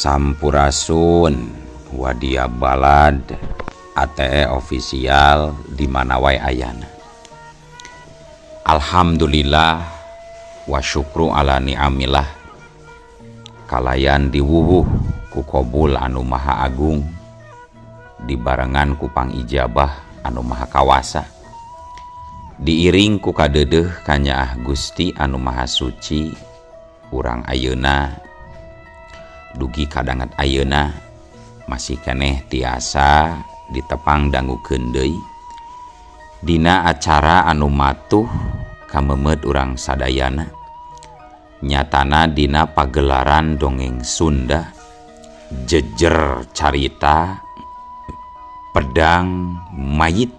Sampurasun Wadia Balad ATE official di mana wae ayana. Alhamdulillah wa syukru ala ni'amillah kalayan diwuwuh ku qabul anu maha agung dibarengan ku pangijabah anu maha kawasa diiring ku kadeudeuh kanyaah Gusti anu maha suci urang ayeuna dugi kadangat ayeuna masih keneh tiasa ditepang dangukeun deui dina acara anu matuh kamemet urang sadayana nyatana dina pagelaran dongeng Sunda jejer carita pedang mayit.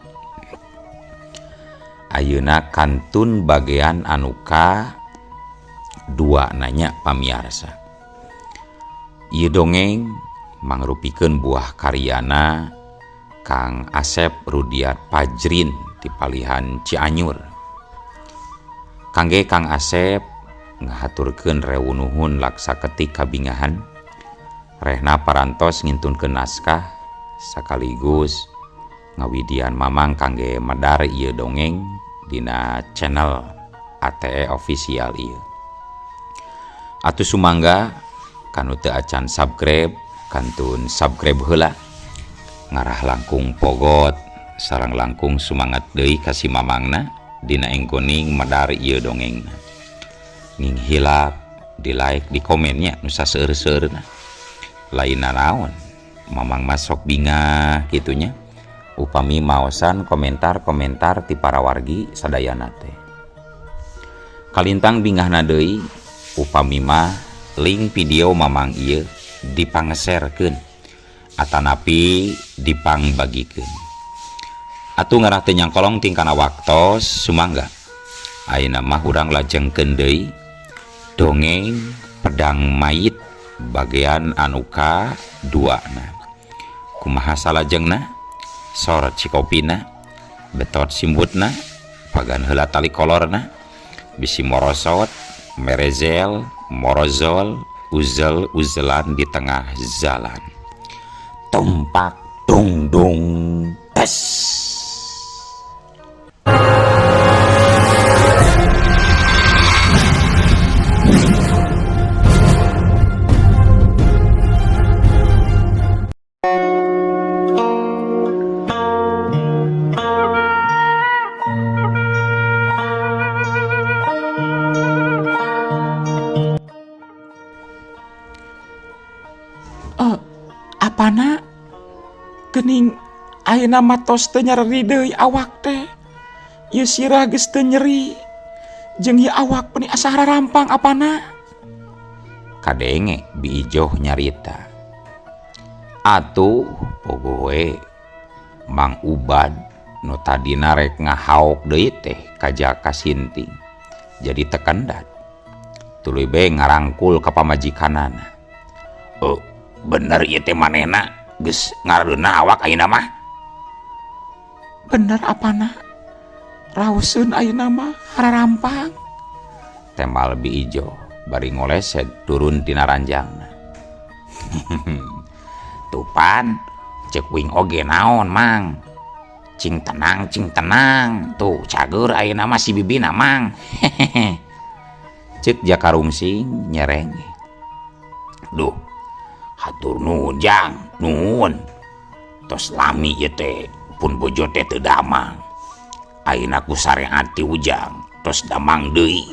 Ayeuna kantun bagian anu ka-2 nanya pamiarsa. Ieu dongeng mangrupikeun buah karyana Kang Asep Rudiat Pajrin di Palihan Cianjur. Kangge Kang Asep ngahaturkeun rewuh-nuhun laksaketi kabingahan rehna parantos ngintunkeun naskah sakaligus ngawidian mamang kangge medar ieu dongeng dina channel ATE official ieu. Atuh sumangga kanu teu acan subscribe kantun subscribe heula ngarah langkung pogot sareng langkung sumangat deui ka si mamangna dina enggoning medar ieu dongengna nging hilap di like di komennya nu saseueur-seueurna lainna naon mamang masok bingah gitunya upami maosan komentar-komentar ti para wargi sadayana teh kalintang bingahna deui upami mah link video mamang ieu dipangeserkeun atanapi dipangbagikeun atuh ngarah teu nyangkolong tingkana waktos sumangga ayeuna mah urang lajengkeun deui dongeng pedang mayit bagian anu ka-2 na kumaha salajengna sor cikopina betot simbutna pagan heula tali kolorna bisi morosot merezel morozol uzel-uzelan di tengah jalan tumpak dung dung tes. Apana gening ayeuna matos teu nyeri deui awak teh ieu sirah geus teu nyeri jeung ieu awak peni asa rarampang apana kadenge biijoh nyarita atuh pogoe Mang Ubad nu tadina rek ngahaok deui teh kaja kasinting jadi tekendat tuluy bae ngarangkul ka pamajikanana. Oh bener ieu teh manehna geus ngareuna awak ayeuna mah. Bener apana raoseun ayeuna mah hararampang Temal biijo bari ngoleset turun tina ranjangna. Tupan ceuk wing oge naon mang cing tenang tuh cager ayeuna mah si bibina mang. Ceuk Jakarungsing nyerenge. Duh hatur nuhun jang nuhun tos lami ieu teh pun bojo teh teu damang ayeuna ku sarean ti ujang tos damang deui.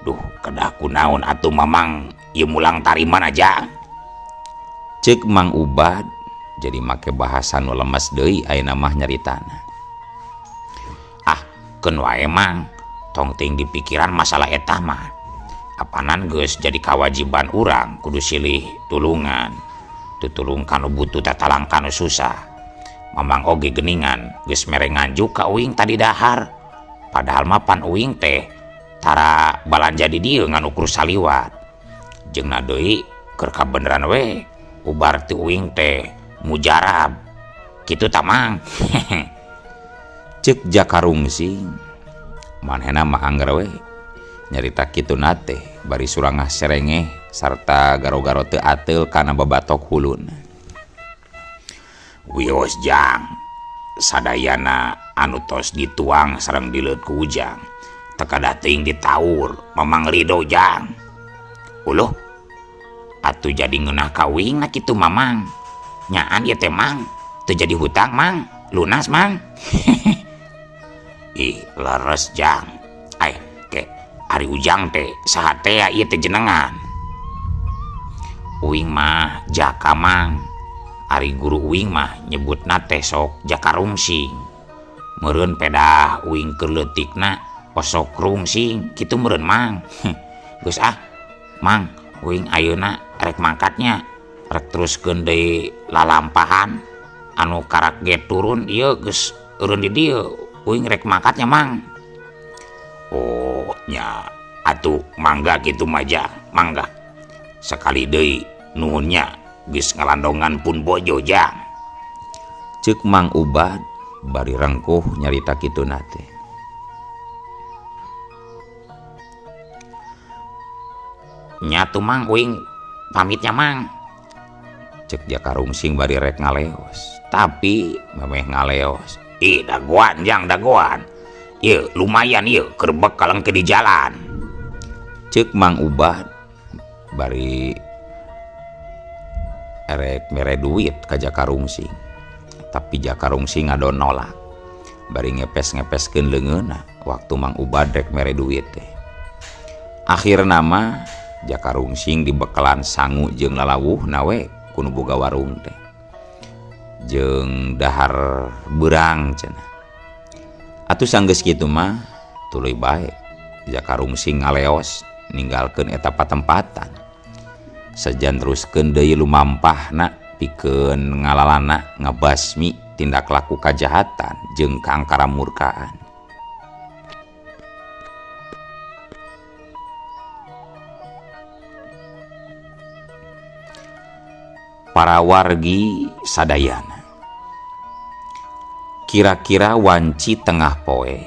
Duh kedah kunaon atuh mamang ieu mulang tariman aja. Ceuk Mang Ubad jadi make bahasa nu lemes deui ayeuna mah nyaritana. Ah keun wae mang tong ting dipikiran masalah eta mah apanan geus jadi kewajiban urang kudu silih tulungan tutulung kanu butuh tatalang kanu susah. Mamang oge geningan geus mere nganjuk ka uing tadi dahar padahal mah pan uing teh tara balanja di dieu ngan ukur saliwat jeung deui keur kabeneran we ubar ti uing teh mujarab kitu tamang. Ceuk Jakarungsing manehna mah angger we nyarita kitu nate bari surangah serengeh sarta garo-garo teu ateul kana babatok huluna. Wios Jang, sadayana anu tos dituang sareng dileut ku Ujang teka dating ditaur Mamang Rido Jang. Uluh, atuh jadi ngeunah kawing na kitu Mamang. Nyaan ieu teh Mang, teu jadi hutang Mang, lunas Mang. Ih, leres Jang. Ke ari Ujang teh saha teh ieu teh jenengan? Uing mah Jaka Mang. Ari guru uing mah nyebutna teh sok Jaka Rungsing. Meureun pedah uing keur leutikna osok Rungsing kitu meureun Mang. Geus Mang, uing ayeuna rek mangkatnya, rek teruskeun deui lalampahan anu karak ge turun ieu geus eureun di dieu, uing rek mangkatnya Mang. Oh nya, atuh mangga kitu mah Jang, mangga. Sekali deui nuhunnya geus ngalandongan pun bojo Jang. Ceuk Mang Ubad bari rengkuh nyarita kituna teh. Nyatu Mang, uing pamitnya Mang. Cek Jaka Rungsing bari rek ngaleos, tapi memeh ngaleos. Ih dagoan Jang, dagoan. Ieu lumayan ieu keur bekalang ke di jalan. Cek Mang Ubad bari rek mere duit ka Jaka Rungsing. Tapi Jaka Rungsing ngadon nolak. Bari ngepes-ngepeskeun leungeunna waktu Mang Ubad rek mere duit teh. Akhirna mah Jaka Rungsing dibekalan sangu jeung lalawuhna we ku nu boga warung teh. Jeung dahar beurang cenah. Atuh sanggeus kitu mah tuluy bae Jaka Rungsing ngaleos ninggalkeun eta patempatan. Sajan teruskeun deui lumampahna pikeun ngalalana ngabasmi tindak laku kajahatan jeung kaangkaramurkaan. Para wargi sadayana. Kira-kira wanci tengah poe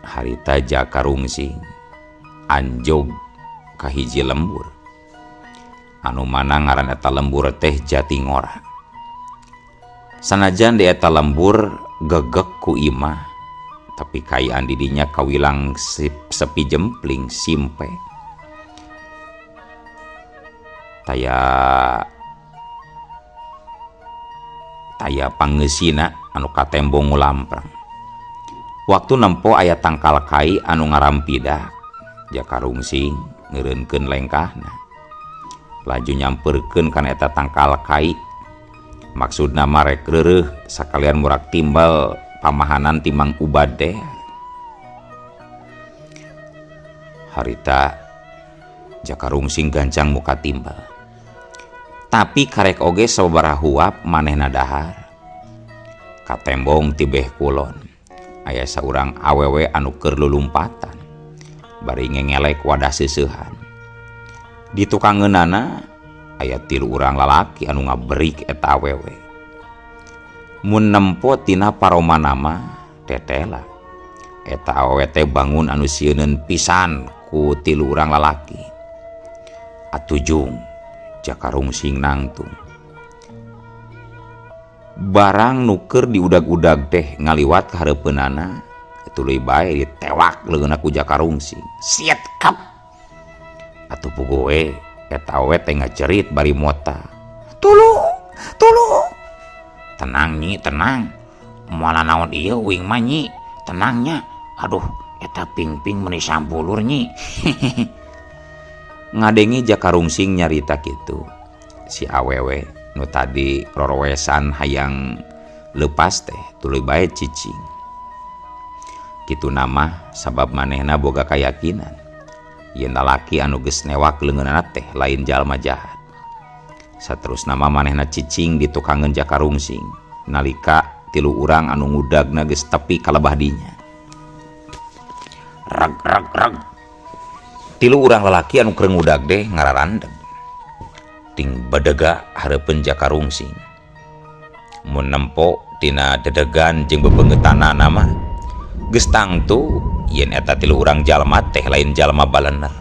harita Jaka Rungsing anjog ka hiji lembur. Anu mana ngaran eta lembur teh Jatingora. Sanajan di eta lembur gegek ku imah, tapi kayaan didinya kawilang sepi jempling simpe. Taya pangeusina anu katembong ngulamprang. Waktu nempo aya tangkal kai anu ngarampidak, Jaka Rungsing ngeureunkeun lengkahna. Laju nyamperkeun kana eta tangkal kai. Maksudna marek reureuh sakalian murak timbal pamahanan ti Mang Ubad teh. Harita Jaka Rungsing gancang muka timbal. Tapi karek oge sababaraha huap manehna dahar. Katembong ti beh kulon aya saurang awewe anu keur lulumpatan bari ngengelek wadah seuseuhan. Di tukangeunana aya 3 urang lalaki anu ngaberik eta awewe. Mun nempo tina paromana mah tetela eta awewe teh bangun anu sieuneun pisan ku 3 urang lalaki. Atujung Jaka Rungsing nangtung. Barang nuker diudag-udag teh ngaliwat ka hareupeunana tuluy bae ditewak leungeunna ku Jaka Rungsing. Siet kap. Atuh puguh eta awewe teh ngacerit bari mota. Tulung. Tenang Nyi, tenang. Moal naon ieu uing mah Nyi? Tenangnya. Aduh, eta ping-ping meuni sampulur Nyi. Ngadengi Jaka Rungsing nyarita kitu. Si awewe nu tadi rorowesan hayang leupas teh tuluy bae cicing. Kitu nama sabab manehna boga kayakinan yen lalaki anu geus newak leungeunna teh lain jalma jahat. Saterusna manehna cicing di tukangeun Jaka Rungsing nalika 3 urang anu ngudagna geus tepi kalebah dinya. Reg. 3 urang lalaki anu keur ngudag deh ngararandeg. Ting badega hareupeun Jaka Rungsing. Mun nempo tina dedegan jeung bebeungeutana mah geus tangtu yen eta 3 urang jalma teh lain jalma balener.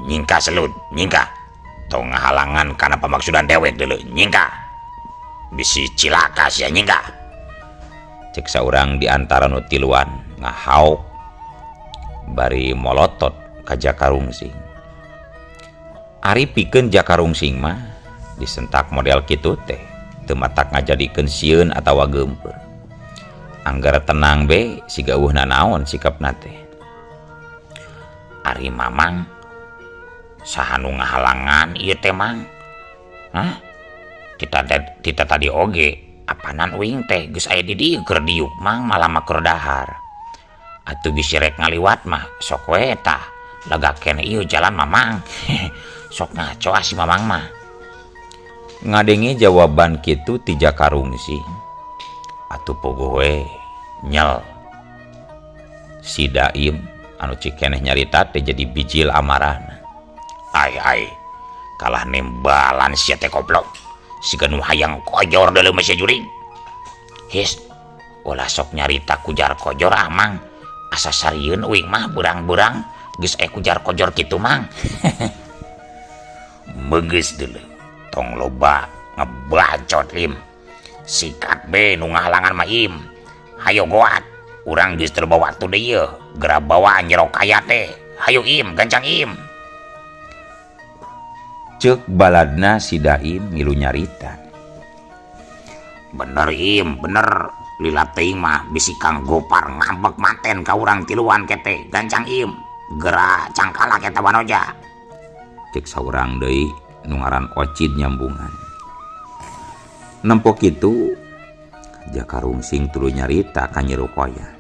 nyingka selut nyingka tong ngahalangan karena pemaksudan dewek dulu nyingka bisi cilaka sia nyingka cek saurang di antara nu tiluan ngahauk bari molotot ka Jakarungsing. Ari pikeun Jakarungsing mah disentak model kitu teh teu matak ngajadikeun sieun atawa geumpeur. Anggara tenang be siga eueuhna naon sikapna teh. Ari mamang saha nu ngahalangan ieu teh mang? Hah? Kita tadi oge apanan uing teh geus aya di dieu keur diuk mang malah keur dahar. Atuh bisi rek ngaliwat mah sok we tah lagakeun ieu jalan mamang. Sok ngaco si mamang mah. Ngadenge jawaban kitu ti Jakarungsing. Atuh pogo we nyel. Si Daim anu cikeneh nyarita teh jadi bijil amarana. Ai kalah nembalan sia teh goblok. Siga nu hayang kojor deuleu mah sia juring. His, ulah sok nyarita kujar kojor amang. Asa sarieun uing mah berang-berang geus kujar kojor kitu mang. Begeus deuleu. Tong loba ngebacot lim. Sikat be nu ngahalangan mah im. Hayo goat. Urang geus teu bawa tu dieu. Gera bawa nyero kaya teh. Hayo im, gancang im. Cek baladna si Daim ngilu nyarita. Bener im, bener. Lila teuing mah bisi Kang Gopar ngambek manten ka urang tiluan kete. Gancang im. Gera cangkala keta wanoja. Cek saurang deui nu ngaran Ocid nyambungan. Nempo kitu Jakarungsing tuluy nyarita ka Nyi Rukoya.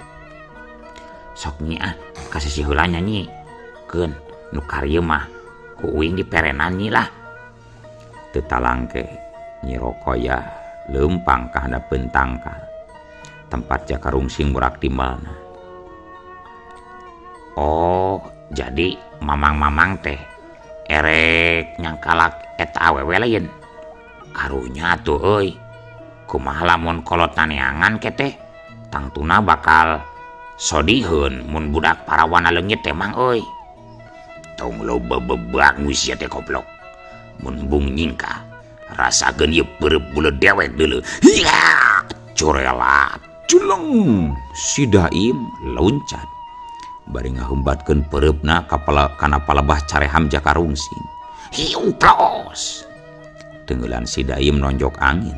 Sok nyi kasih si heula nyi. Keun nu karya mah ku uing diperenan nyi lah. Teu talangke Nyi Rukoya leumpang ka handapeun tangkal tempat Jakarungsing murak timbalna. Oh, jadi mamang-mamang teh erek nyangkalak eta awewe lain. Karunya tuh euy. Kumaha lamun kolot naneangan kete tangtuna bakal sodiheun mun budak parawana leungit teh mang euy. Tong loba bebak sia teh goblok. Mun bung nyingka rasakeun ieu peureup buleud dewek deuleu. Hiya! Corelat culeng si Daim loncat bari ngahumbatkeun pereupna kana palebah careham Jakarungsing. Hiu plos. Tenggelan si Daim nonjok angin.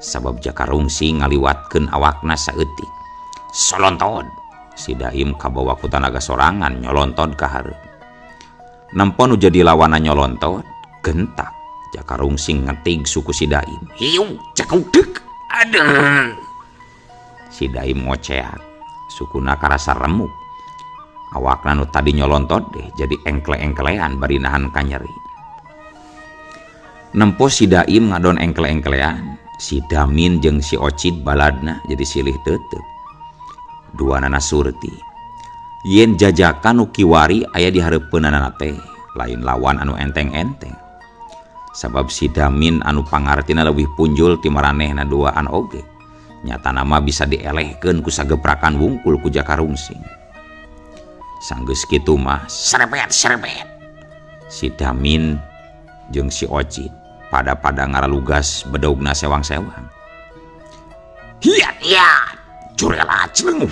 Sabab Jakarungsing ngaliwatkeun awakna saeutik. Solontod. Si Daim kabawa ku tanaga sorangan nyolontod ka hareup. Nampa nu jadi lawana nyolontod, gentak Jakarungsing ngetig suku si Daim. Hiu, cekudek. Aduh. Si Daim ngoceak. Sukuna karasa remuk. Awakna nu tadi nyolontod deh jadi engkle-engklean bari nahan ka nyeri. Nempo si Daim ngadon engkle-engklean, si Damin jeung si Ocid baladna jadi silih teuteup. Duanana surti. Yen jajakan nu kiwari aya di hareupeunana teh, lain lawan anu enteng-enteng. Sabab si Damin anu pangartina leuwih punjul ti maranehna duaan oge. Nyatana mah bisa dielehkeun ku sageprakan wungkul ku Jakarungsing. Sanggeus kitu mah serebet. Si Damin jeung si Ocid pada ngaralugas bedogna sewang-sewang. Hiat curela celeng.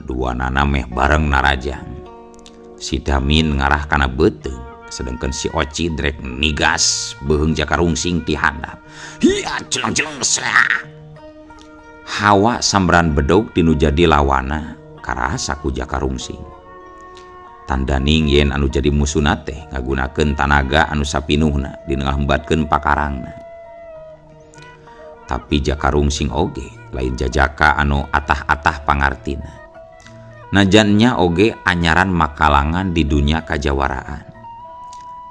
Duanana meh bareng narajang. Si Damin ngarah kana beuteung sedangkan si Ocid rek nigas beuheung Jakarungsing ti handap. Hiat celeng srea. Hawa sambaran bedog tinu jadi lawana karasa ku Jakarungsing. Tandaning yen anu jadi musuhna teh ngagunakeun tanaga anu sapinuhna dina ngahembatkeun pakarangna. Tapi Jakarungsing oge lain jajaka anu atah-atah pangartina. Najannya oge anyaran makalangan di dunia kajawaraan.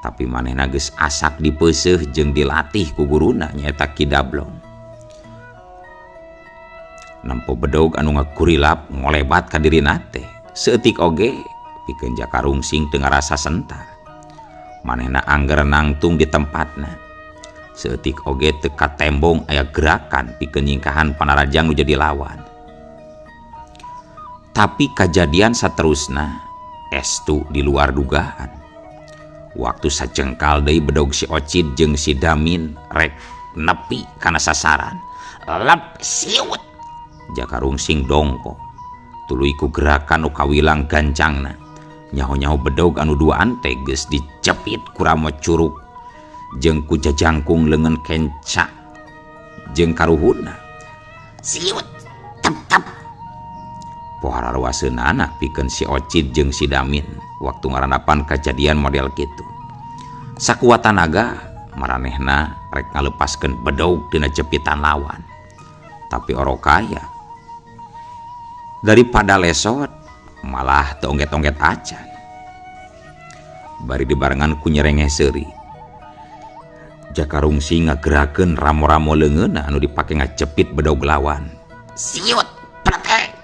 Tapi manehna geus asak dipeuseuh jeung dilatih ku guruna nyaeta Ki Dablong. Nampo bedog anu ngakurilap ngolebat ka dirina teh seutik oge pikeun Jakarungsing teu ngarasa sentar. Manehna angger nangtung di tempatna. Seutik oge teu katembong aya gerakan pikeun nyingkahan panarajang nu jadi lawan. Tapi kejadian saterusna estu di luar dugaan. Waktu sajengkal deui bedog si Ocid jeung si Damin rek nepi kana sasaran. Lep siut. Jaka Rungsing dongko. Tuluy ku gerakan nu kawilang gancangna. Nyaho-nyaho bedog anu duaan teh geus dicepit ku Ramo Curug jeung ku jajangkung leungeun kenca jeung karuhunna. Siut tep. Pohara ruaseunana pikeun si Ocid jeung si Damin waktu ngarandapan kejadian model kitu. Sakuat tanaga maranehna rek ngalepaskeun bedog tina jepitan lawan. Tapi orokaya daripada lesot malah teu ongget-ongget acan. Bari dibarengan ku nyerengeh seuri. Jaka Rungsing ngagerakeun ramo-ramo leungeunna anu dipake ngacepit bedog lawan. Siut pletek.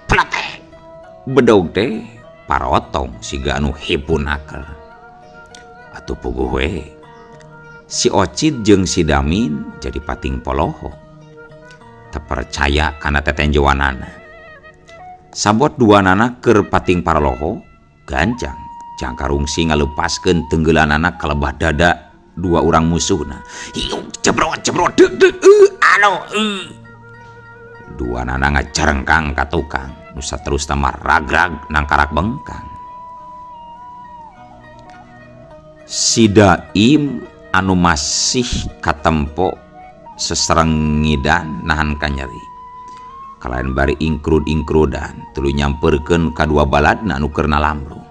Bedog teh parotong siga anu hipunakel. Atuh puguh we. Si Ocid jeung si Damin jadi pating poloho. Teu percaya kana tetenjoanana. Sabot duanana keur pating paraloho, gancang Jaka Rungsing ngalepaskeun tenggeulanana ka lebah dada dua urang musuhna. Hiu cebrot deuk duanana ngajarengkang ka tukang. Nusa terus tamar ragrag nangkarak bengkang. Si Daim anu masih katempo seserengidan nahan ka nyeri. Kalayan bari ingkrud-ingkrudan tuluy nyamperkeun ka dua baladna anu keur nalamrung.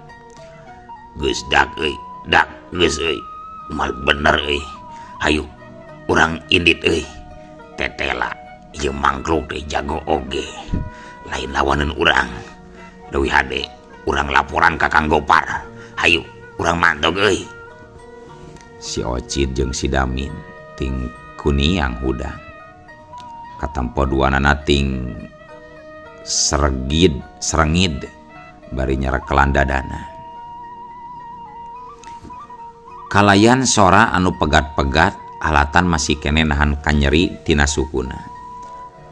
Geus dak euy, geus euy. Mal bener euy. Hayu urang indit euy. Tetela ieu manggruk teh jago oge. Lain lawanan urang. Leuwih hade urang laporan ka Kang Gopar. Hayu urang mantog euy. Si Ocid jeung si Damin ting kuniang hudang. Katampo duanana ting serengid bari nyarekelan dadana. Kalayan sora anu pegat-pegat alatan masih kene nahan kanyeri tina sukuna.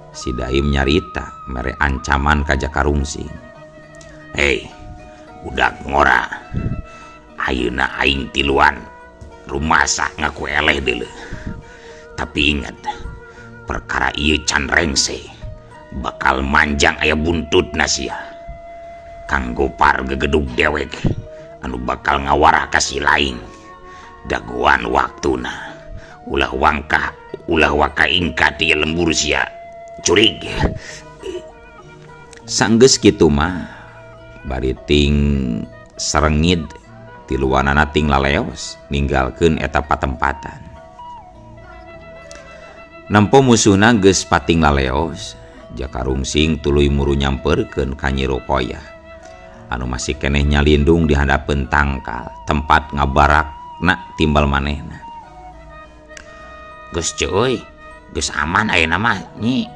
Si Daim nyarita mere ancaman ka Jaka Rungsing. Hei, budak ngora. Ayeuna aing tiluan rumasa ngaku eleh deuleu. Tapi ingat, perkara ieu can rengse, bakal manjang aya buntutna sia. Kang Gopar gegedug dewek anu bakal ngawarah ka si laing. Daguan waktuna ulah waka ingkat ieu lembur sia. Curig. Sanggeus kitu mah bari ting serengid tiluanana ting laleos ninggalkeun eta patempatan. Nampo musuhna geus pating laleos, Jaka Rungsing tuluy muru nyamperkeun ka Nyi Rukoyah anu masih keneh nyalindung di handapeun tangkal tempat ngabarakna timbal manehna. Geus cuy, geus aman ayeuna mah Nyi.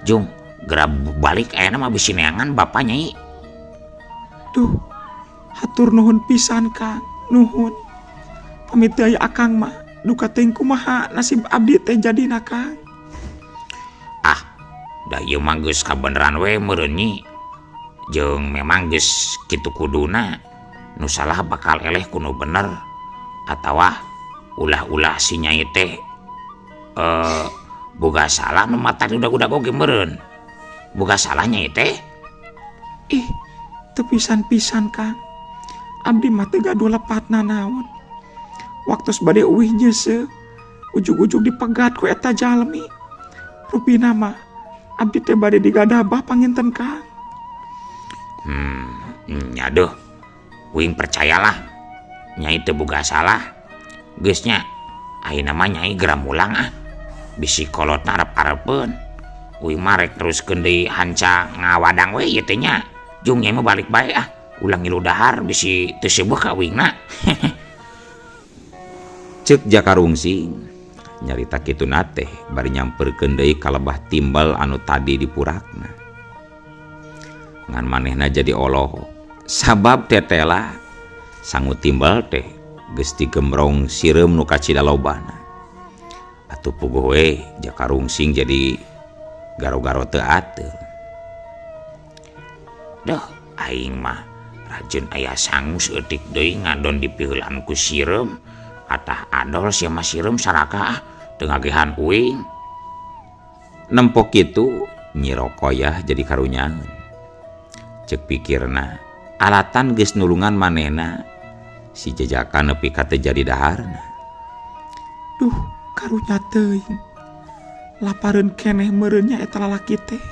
Jung, geura balik ayeuna mah bisi neangan Bapak Nyai. Duh, hatur nuhun pisan Kang, nuhun. Pamit aya Akang mah, duka teuing kumaha nasib abdi teh jadina Kang. Ah, da ieu mah geus kabeneran we meureun Nyi. Jeung memang geus kitu kuduna. Nu salah bakal eleh kuno bener atawa ulah-ulah si Nyai teh boga salah nu mata udah oge meureun. Boga salah Nyai teh. Ih, teu pisan-pisan Kang. Abdi mah teu gaduh lepatna naon. Waktu bade uwih nyeuseuh, ujug-ujug dipegat ku eta jalmi. Rupina mah abdi teh bade digadabah panginten Kang. Nyaduh. Uing percayalah. Nyai teu boga salah. Geus nya, ayeuna mah Nyai geura mulang ah. Bisi kolotna arep-arepeun. Uing mah rek teruskeun deui hanca ngawadang we ieu teh nya. Jung Nyai mah balik bae ah. Ulang ngilu dahar bisi teu seueuh ka uingna. Ceuk Jaka Rungsing nyarita kituna teh bari nyamperkeun deui ka lebah timbal anu tadi dipurakna. Ngan manehna jadi oloho. Sabab tetela sangu timbal teh geus digembrong sireum nu kacida lobana. Atuh puguh we Jaka Rungsing jadi garo-garo teu ateul. Duh, aing mah Rajen aya sangu seetik deui ngadon dipiheulan ku Sirem atah adol sia mah Sirem saraka teu ngagehan uing. Nempok kitu Nyi Rokoyah jadi karunyangeun. Ceuk pikirna alatan geus nulungan manehna si Jajaka nepi ka teu jadi daharna. Duh, karunya teuing. Lapareun keneh meureunnya eta lalaki teh.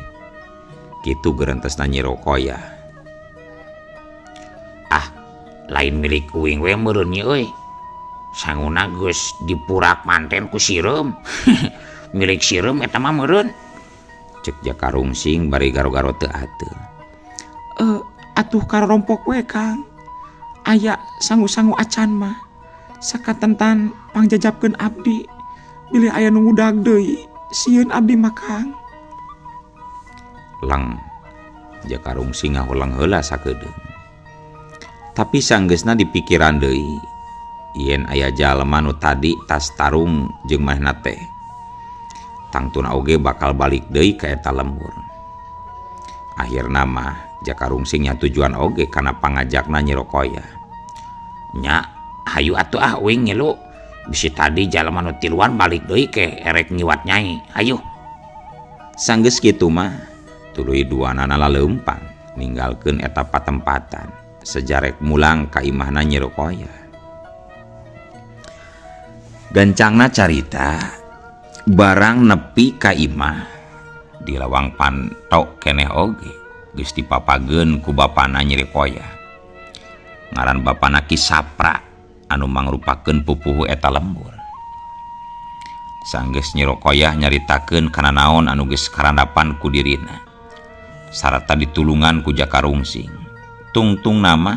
Kitu geurentesna Nyi Rokoyah. Ah, lain milik uing we meureun nya euy. Sanguna geus dipurak manten ku Sirem. Milik Sirem eta mah meureun. Cek Jakarungsing bari garo-garo teu ateul. Atuh karompok we Kang. Aya sangu-sangu acan mah. Sakatentan pangjajabkeun abdi. Bilih aya nu ngudag deui, sieun abdi mah Kang. Lang Jakarungsing ngahulang heula sakedeung. Tapi sanggeusna dipikiran deui, yen aya jalema nu tadi tas tarung jeung manehna teh tangtuna oge bakal balik deui ka eta lembur. Akhirna mah Jakarungsing nya tujuan oge kana pangajakna Nyi Rokoyah. Nya, hayu atuh ah uing ngilu. Bisi tadi jalema nu tiluan balik deui ke erek nyiwat Nyai. Hayu. Sanggeus kitu mah tuluy duanana laleumpang ninggalkeun eta patempatan sejarek mulang ka imahna Nyi Rokoyah. Gancangna carita barang nepi ka imah di lawang pantok keneh oge geus dipapageun ku bapana Nyi Rokoyah. Ngaran bapana Ki Sapra anu mangrupakeun pupuhu eta lembur. Sanggeus Nyi Rokoyah nyaritakeun kana naon anu geus karandapan ku dirina sarta ditulungan ku Jakarungsing. Tungtung nama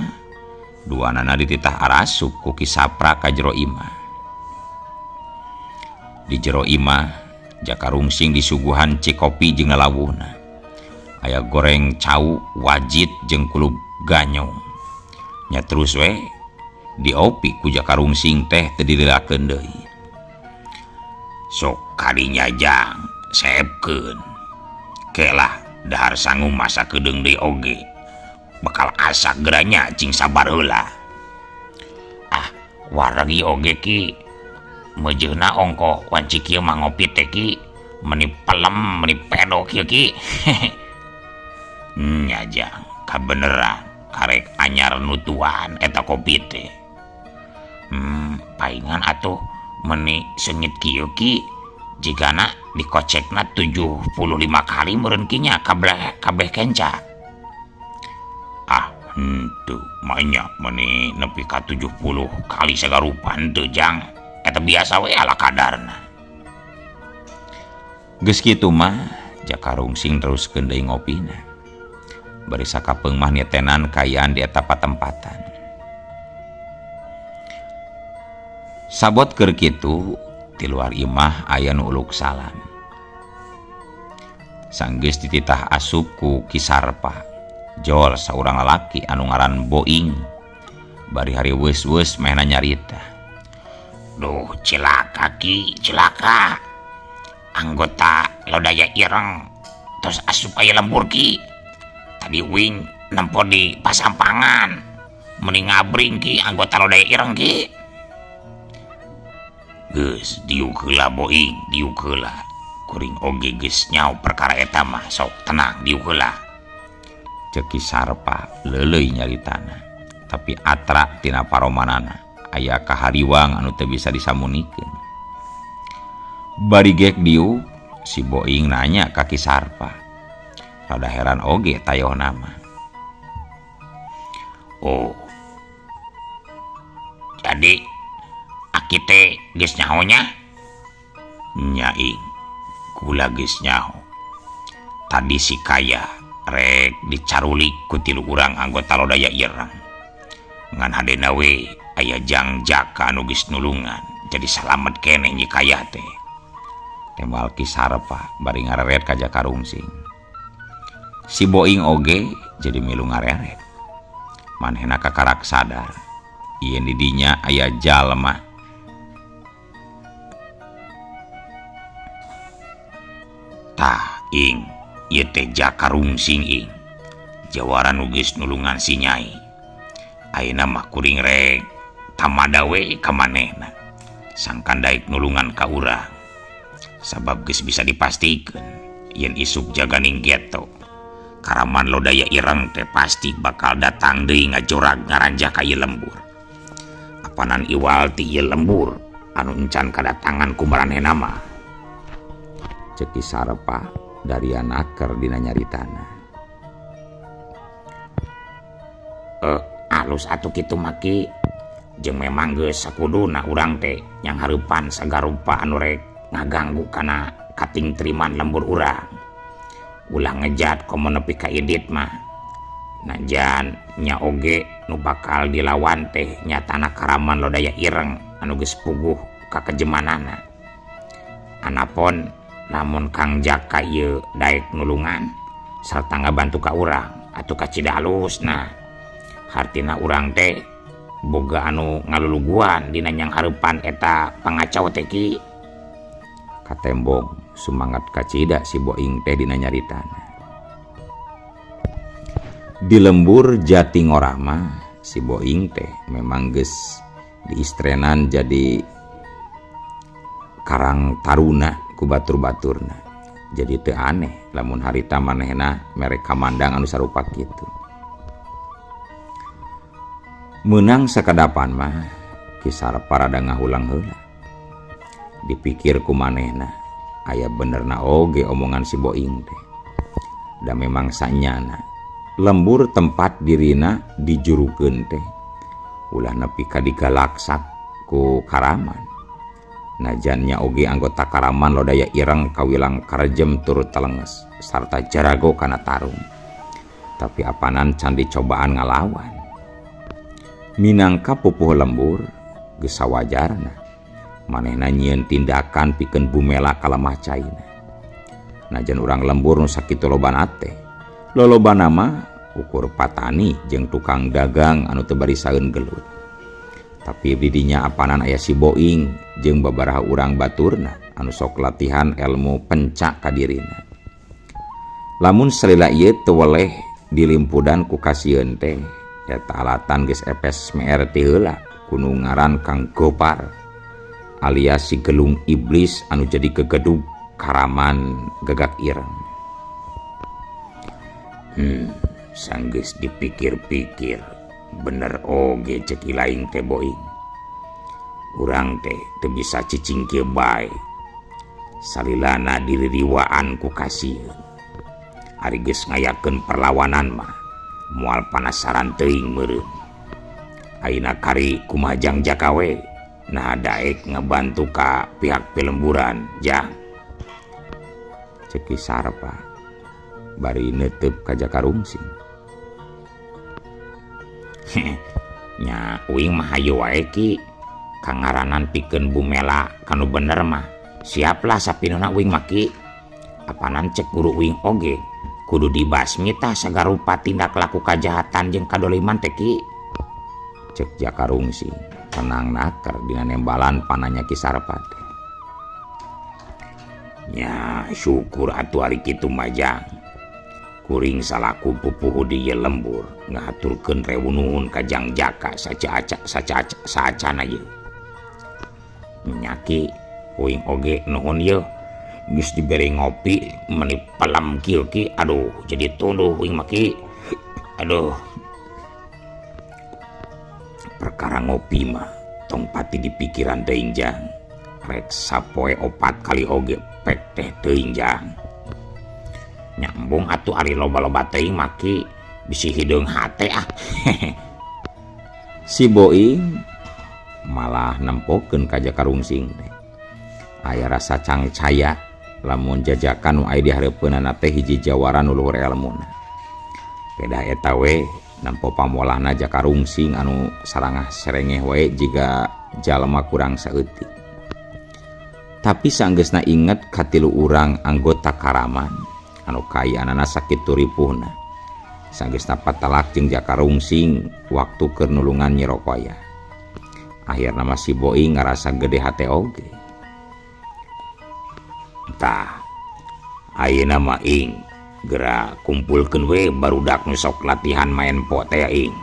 duanana dititah arasup ku Ki Sapra ka jero imah. Di jero imah Jakarungsing disuguhan cikopi jeung lalawuhna. Aya goreng cau, wajit jeung kulup ganyong. Nya terus we diopi ku Jakarungsing teh teu dililakeun deui. Sok kadinya jang saepkeun. Kelah dahar sangu masa kedeung deui oge. Bakal asak geranya cing sabar heula. Ah, waragi oge ki mejeuna ongko wanci kieu mah ngopi teh ki meni pelem meni pedo kieu ki. Nya jang kabeneran karek anyar nutuan eta kopi teh. Paingan atuh meni seungit kieu ki jigana dikocekna 75 kali meureun ki nya kabeh kenca. Ah, henteu manya meni nepi ka 70 kali sagarupan teu jang. Eta biasa we ala kadarna. Geus kitu mah Jakarungsing teruskeun deui ngopina. Bari sakapeung mah nietenan kayaan di eta patempatan. Sabot keur kitu ti luar imah aya nu uluk salam. Sanggeus dititah asup ku Ki Sarpa, jol saurang lalaki anu ngaran Boing. Bari hari weus-weus mehna nyarita. Duh, cilaka Ki, cilaka. Anggota lodaya ireng terus asup aya lembur Ki. Tadi uing nempo di pasampangan. Mending ngabring Ki anggota lodaya ireng Ki. Geus diuk heula Boing, diuk heula. Kuring oge geus nyao perkara eta mah sok tenang diuk heula. Ceuk Ki Sarpa leuleuy nyaritana. Tapi atra tina paromanana aya kahariwang anu teu bisa disamunikeun. Bari gek diuk si Boing nanya ka Ki Sarpa. Rada heran oge tayohna mah. Oh. Jadi aki teh geus nyahonya? Nya ing, kula geus nyaho. Tadi si Kaya rek dicarulik ku 3 urang anggota lodaya ireng. Ngan hadena we aya Jang Jaka anu geus nulungan. Jadi salamet keneh Nyi Kaya teh. Tembal Ki Sarpa bari ngareret ka Jakarungsing. Si Boing oge jadi milu ngareret. Manehna kakarak sadar yen di dinya aya jalma tah ing ieu teh Jakarungsing ing jawara nu geus nulungan si Nyai ayeuna mah kuring rek tamada we ka manehna sangkan daek nulungan ka urang sabab geus bisa dipastikeun yen isuk jaganing geto Karaman lodaya ireng teh pasti bakal datang deui ngajorag ngaranjah ka ieu lembur. Apanan iwal ti ieu lembur anu encan kadatangan ku maranehna mah. Ceuk Sarepa dari anaker dina nyaritana. Alus atuh kitu maki jeung memang geus sakuduna urang teh yang hareupan sagarupa anu rek ngaganggu kana kating teriman lembur urang. Ulah ngejat komo nepi ka idit mah najan nya oge nu bakal dilawan teh nyatana Karaman lodaya ireng anu geus puguh ka kejemanana. Anapun lamun Kang Jaka ieu daek nulungan sarta ngabantu ka urang atuh ka Cidalusna hartina urang teh boga anu ngaluluguan dina nyang hareupan eta pangacau teh ki. Katembong sumangat kacida si Boing teh dina nyaritana. Di lembur Jatingorama si Boing teh memang geus diistrenan jadi karang taruna ku batur-baturna. Jadi teu aneh lamun harita manehna mere kamandang anu sarupa kitu. Meunang sakadapan mah Ki Sarepa rada ngahulang heula. Dipikir ku manehna aya benerna oge omongan si Boing teh. Da memang sanyana lembur tempat dirina dijurukeun teh ulah nepi ka digalaksak ku Karaman. Najannya oge anggota Karaman lodaya ireng kawilang karejem turut telenges sarta jarago kana tarung. Tapi apanan can dicobaan ngalawan. Minangka pupuh lembur geus sawajarna manehna nyieun tindakan pikeun bumela kalemah caina. Najan urang lembur nu sakitu lobana teh lolobana mah ukur patani jeung tukang dagang anu teu barisaeun gelut. Tapi didinya apanan aya si Boing jeung babaraha urang baturna anu sok latihan elmu pencak ka dirina. Lamun salila ieu teu weleh dilimpudan ku kasieun teh eta alatan geus epes meer ti heula kunu ngaran Kang Gopar alias si gelung iblis anu jadi gegedug Karaman gagak ireng. Sanggeus dipikir-pikir bener oge ceuk ilaing teh Boing. Urang teh teu bisa cicing kieu bae. Salilana diririwaan ku kasieun. Ari geus ngayakeun perlawanan mah moal panasaran teuing meureun. Ayeuna kari kumaha Jang Jaka we? Nah daek ngebantu ka pihak pelemburan Jang. Ceuk Sarepa bari neuteup ka Jaka Rungsing. Nya uing mah hayu wae ki kangaranan pikeun bumela kanu bener mah siaplah sapinuna uing mah ki. Apanan cek guru uing oge kudu dibasmi tah sagarupa tindak laku kajahatan jeung kadoliman teh ki. Cek Jaka Rungsing tenang naker dina nembalan pananya Ki Sarepa teh. Nya syukur atuh ari kitu mah Jang. Kuring salaku pupuh di ieu lembur ngaturkeun rewunuhun ka Jang Jaka saacana ieu. Nyaki uing oge nuhun ieu geus dibere ngopi meuni pelem kieu ki. Aduh jadi tunduh uing mah ki. Aduh perkara ngopi mah tong pati di pikiran teuing Jang. Rek sapoe 4 kali oge pek teh teuing Jang. Nyambung atuh ari loba-loba teuing mah ki bisi hideung hate ah. Si Boing malah nempokeun ka Jaka Rungsing teh. Aya rasa cangcaya lamun jajakan nu aya di hareupeunana teh hiji jawara nu luhur elmuna. Beda eta we nampo pamolahna Jaka Rungsing anu sarangah serengeh wae jiga jalma kurang saeutik. Tapi sanggeusna inget katilu urang anggota Karaman anu kayanana sakitu ripuhna. Sanggeusna patalak jeung Jaka Rungsing waktu keur nulungan Nyi Rokoya. Akhirna mah si Boing ngarasa gede hate oge. Tah ayeuna mah ing geura kumpulkeun we barudak nu sok latihan main po teh ing.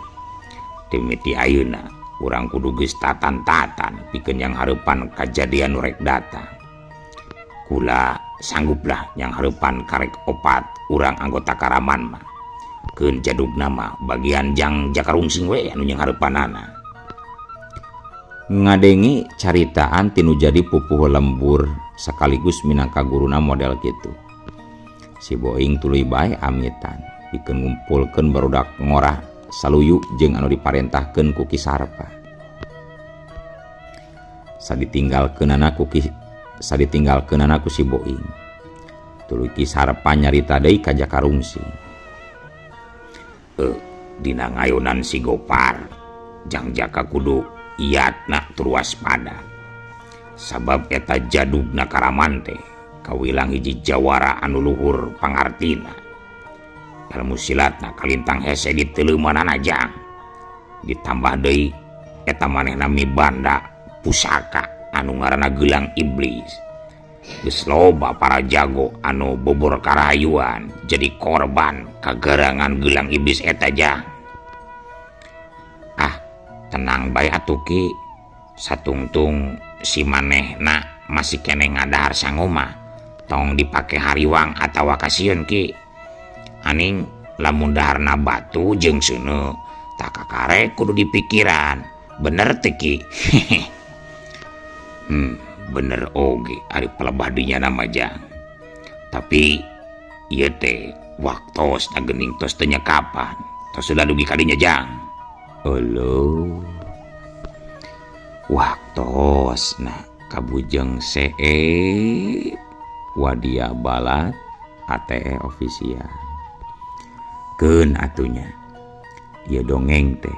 Timiti ayeuna urang kudu geus tatan-tatan pikeun yang hareupan kajadian nu rek datang. Kula sangguplah yang hareupan karek opat urang anggota Karaman mah. Keun jadugna mah bagian jang jakarungsing we anu yang hareupanana. Ngadengi caritaan tinu jadi pupuh lembur sekaligus minangka guruna model kitu. Si Boing tuluy bae amitan pikeun ngumpulkeun barudak ngorah saluyu jeung anu diparentahkeun ku Ki Sarpa. Saditinggalkeunana ku si Boing. Tuluy Ki Sarpa nyarita deui ka Jakarungsi. Dina ngayunan si Gopar jang jaka kudu iatna tur waspada. Sabab eta jadugna Karaman teh kawilang hiji jawara anu luhur pangartina. Ilmu silatna kalintang hese di teuleumanana jang. Ditambah deui eta manehna mibanda pusaka anu ngaranna Gelang Iblis. Geus loba para jago anu bobor karayuan jadi korban kagarangan Gelang Iblis eta jang. Tenang bae atuh Ki, satungtung si manehna masih kene ngadahar sangoma tong dipake hariwang atawa kasieun Ki. Aning lamun daharna batu jeung seuneu tak kakare kudu dipikiran. Bener teh Ki. Bener oge ari pelebah dinya nama jang. Tapi ieu teh waktos na geuning tos teu nyekapan. Tos sudah dugi kadinya jang. Olo waktos na kabujeng seep wadia balat ATE ofisial. Keun atunya ieu dongeng teh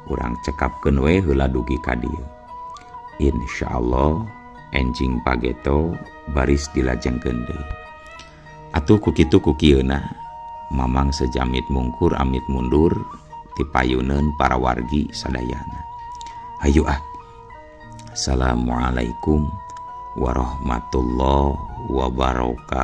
urang cekapkeun we heula dugi ka dieu. Insyaallah enjing pageto baris dilajengkeun deui. Atuh ku kitu ku kieuna mamang sejamit mungkur amit mundur tipayuneun para wargi sadayana. Hayu Assalamualaikum warahmatullahi wabarakatuh.